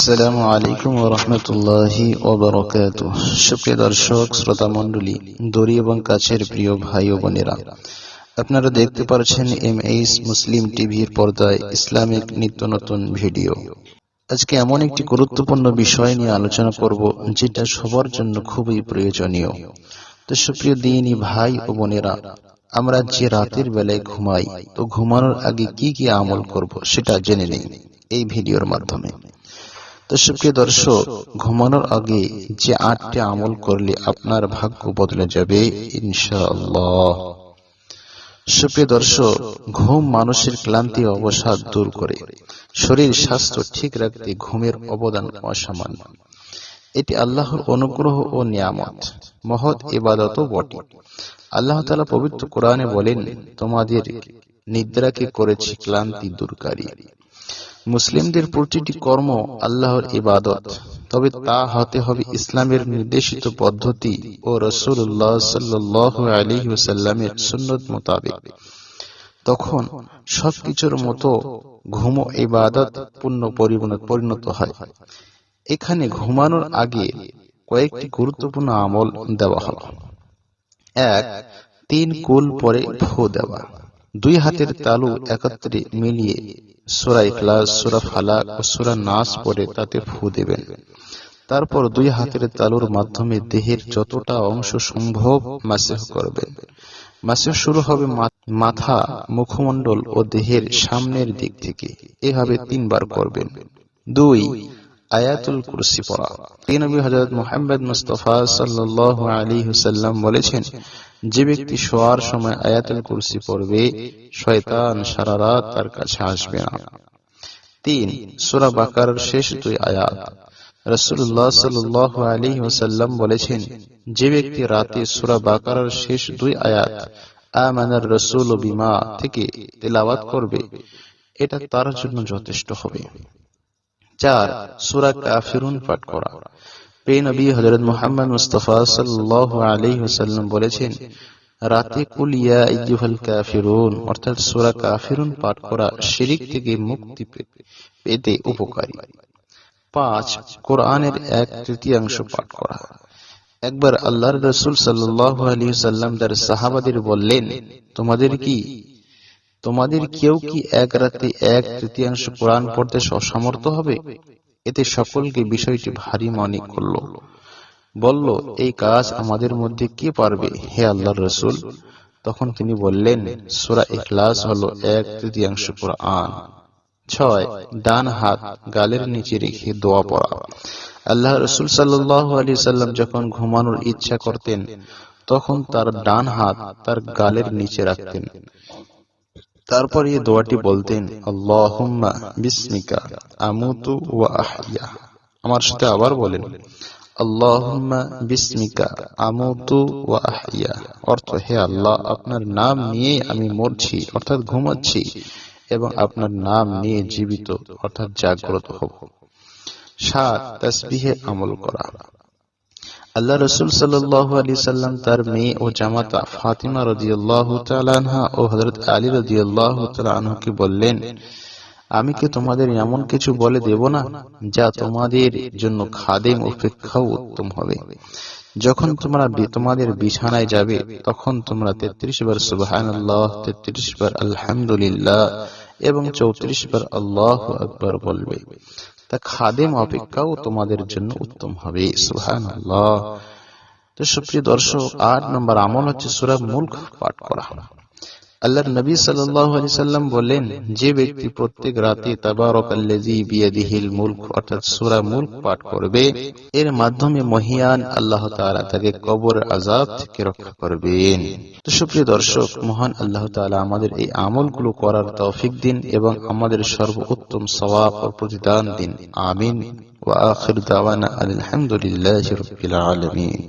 আসসালামু আলাইকুম ওয়া রাহমাতুল্লাহি ওয়া বারাকাতুহু। সুপ্রিয় দর্শক শ্রোতা মণ্ডলী, দূরে এবং কাছের প্রিয় ভাই ও বোনেরা, আপনারা দেখতে পাচ্ছেন এমএইচ মুসলিম টিভির পর্দায় ইসলামিক নিত্য নতুন ভিডিও। আজকে এমন একটি গুরুত্বপূর্ণ বিষয় নিয়ে আলোচনা করব, যেটা সবার জন্য খুবই প্রয়োজনীয়। তো সুপ্রিয় দ্বীনী ভাই ও বোনেরা, আমরা যে রাতের বেলায় ঘুমাই, তো ঘুমানোর আগে কি কি আমল করব সেটা জেনে নেই এই ভিডিওর মাধ্যমে। তো সুপ্রিয় দর্শক, ঘুমানোর আগে যে 8টি আমল করলে আপনার ভাগ্য বদলে যাবে ইনশাআল্লাহ। সুপ্রিয় দর্শক, ঘুম মানুষের ক্লান্তি ও অবসাদ দূর করে শরীর স্বাস্থ্য ঠিক রাখতে ঘুমের অবদান অসামান্য। এটি আল্লাহর অনুগ্রহ ও নিয়ামত, মহৎ ইবাদতও বটে। আল্লাহ তাআলা পবিত্র কোরআনে বলেন, তোমাদের নিদ্রাকে করেছি ক্লান্তি দূরকারী। মুসলিমদের প্রতিটি কর্ম আল্লাহর ইবাদত, তবে তা হতে হবে ইসলামের নির্দেশিত পদ্ধতি ও রাসূলুল্লাহ সাল্লাল্লাহু আলাইহি ওয়াসাল্লামের সুন্নাত মোতাবেক। তখন সবকিছুর মতো ঘুমও ইবাদত পূর্ণ পরিণত হয়। এখানে ঘুমানোর আগে কয়েকটি গুরুত্বপূর্ণ আমল দেওয়া হলো। 1. 3 কুল পরে ফু দেওয়া। 2 হাতের তালু একত্রে মিলিয়ে সূরা ইখলাস, সূরা ফালাক ও সূরা নাস পড়ে তাতে ফু দেবেন। তারপর 2 হাতের তালুর মাধ্যমে দেহের যতটা অংশ সম্ভব মাসহ করবেন। মাসহ শুরু হবে মাথা, মুখমণ্ডল ও দেহের সামনের দিক থেকে। এভাবে 3 বার করবেন। 2. আয়াতুল কুরসি পড়া। নবী হযরত মুহাম্মদ মুস্তাফা সাল্লাল্লাহু আলাইহি ওয়াসাল্লাম বলেছেন, যে ব্যক্তি শোয়ার সময় আয়াতুল কুরসি পড়বে, শয়তান সারা রাত তার কাছে আসবে না। 3. সূরা বাকারার শেষ 2 আয়াত। রাসূলুল্লাহ সাল্লাল্লাহু আলাইহি ওয়াসাল্লাম বলেছেন, যে ব্যক্তি রাতে সূরা বাকারার শেষ 2 আয়াত আমানার রাসূলু বিমা থেকে তেলাওয়াত করবে, এটা তার জন্য যথেষ্ট হবে। 4. সূরা কাফিরুন পাঠ করা। প্রিয় নবী হযরত মুহাম্মদ মুস্তাফা সাল্লাল্লাহু আলাইহি ওয়াসাল্লাম বলেছেন, রাতে কুল ইয়া আইয়ুহাল কাফিরুন অর্থাৎ সূরা কাফিরুন পাঠ করা শিরক থেকে মুক্তি পেতে উপকারী। 5. কোরআনের 1/3 পাঠ করা। একবার আল্লাহর রাসূল সাল্লাল্লাহু আলাইহি ওয়াসাল্লাম তার সাহাবাদের বললেন, তোমাদের কেউ কি এক রাতে 1/3 কোরআন পড়তে অসমর্থ হবে? এতে সকলকে বিষয়টি ভারী মনে করল। বলল, এই কাজ আমাদের মধ্যে কে পারবে হে আল্লাহর রাসূল? তখন তিনি বললেন, সূরা ইখলাস হলো 1/3 কোরআন। 6. ডান হাত গালের নিচে রেখে দোয়া পড়া। আল্লাহর রাসূল সাল্লাল্লাহু আলাইহি ওয়াসাল্লাম যখন ঘুমানোর ইচ্ছা করতেন, তখন তার ডান হাত তার গালের নিচে রাখতেন। তারপর এই দোয়াটি বলতেন, আল্লাহুম্মা বিসমিকা আমুতু ওয়া আহইয়া। আমার সাথে আবার বলেন, আল্লাহুম্মা বিসমিকা আমুতু ওয়া আহইয়া। অর্থ, হে আল্লাহ, আপনার নাম নিয়ে আমি মরছি অর্থাৎ ঘুমাচ্ছি, এবং আপনার নাম নিয়ে জীবিত অর্থাৎ জাগ্রত হব। 7. তাসবিহে আমল করা। আল্লাহ রাসূল সাল্লাল্লাহু আলাইহি সাল্লাম তার মেয়ে ও জামাতা ফাতিমা রাদিয়াল্লাহু তাআলা আনহা ও হযরত আলী রাদিয়াল্লাহু তাআলা আনহুকে বললেন, আমি কি তোমাদের এমন কিছু বলে দেব না যা তোমাদের জন্য খাদেম অপেক্ষাও উত্তম হবে? যখন তোমরা তোমাদের বিছানায় যাবে, তখন তোমরা 33 বার সুবহানাল্লাহ, 33 বার আলহামদুলিল্লাহ এবং 34 বার আল্লাহু আকবার বলবে। তা খাদেম অপেক্ষাও তোমাদের জন্য উত্তম হবে। সুবহানাল্লাহ। তো সুপ্রিয় দর্শক, 8 নম্বর আমল হচ্ছে সূরা মুলক পাঠ করা। আল্লাহর নবী সাল্লাল্লাহু আলাইহি সাল্লাম বলেন, যে ব্যক্তি প্রত্যেক রাতে তাবারাকাল্লাযী বিয়াদিহিল মুলক অর্থাৎ সূরা মুলক পাঠ করবে, এর মাধ্যমে মহিয়ান আল্লাহ তাআলা তাকে কবরের আযাব থেকে রক্ষা করবেন। তো সুপ্রিয় দর্শক, মহান আল্লাহ তাআলা আমাদের এই আমলগুলো করার তৌফিক দিন এবং আমাদের সর্বোত্তম সওয়াব ও প্রতিদান দিন। আমিন। ওয়া আখিরু দাওয়ানা আলহামদুলিল্লাহি রাব্বিল আলামিন।